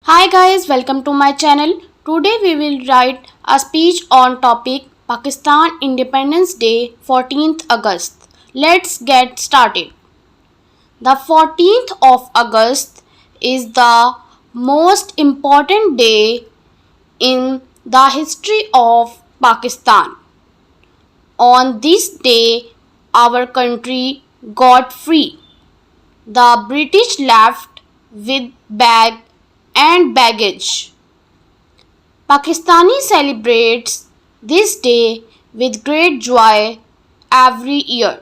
Hi guys, welcome to my channel. Today we will write a speech on topic Pakistan Independence Day 14th August. Let's get started. The 14th of August is the most important day in the history of Pakistan. On this day, our country got free. The British left with bag and baggage. Pakistani celebrates this day with great joy every year.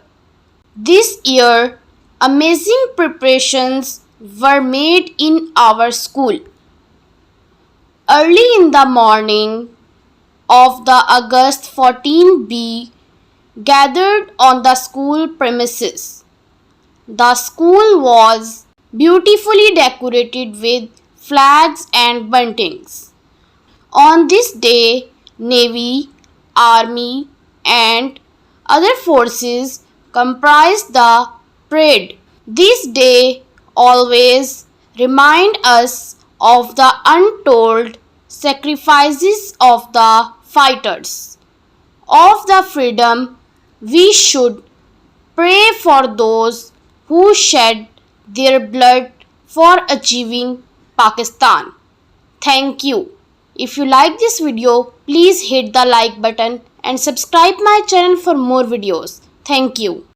This year, amazing preparations were made in our school. Early in the morning of the August 14 we gathered on the school premises. The school was beautifully decorated with flags and buntings. On this day, Navy, Army, and other forces comprise the parade. This day always reminds us of the untold sacrifices of the fighters of the freedom. We should pray for those who shed their blood for achieving Pakistan. Thank you. If you like this video, please hit the like button and subscribe my channel for more videos. Thank you.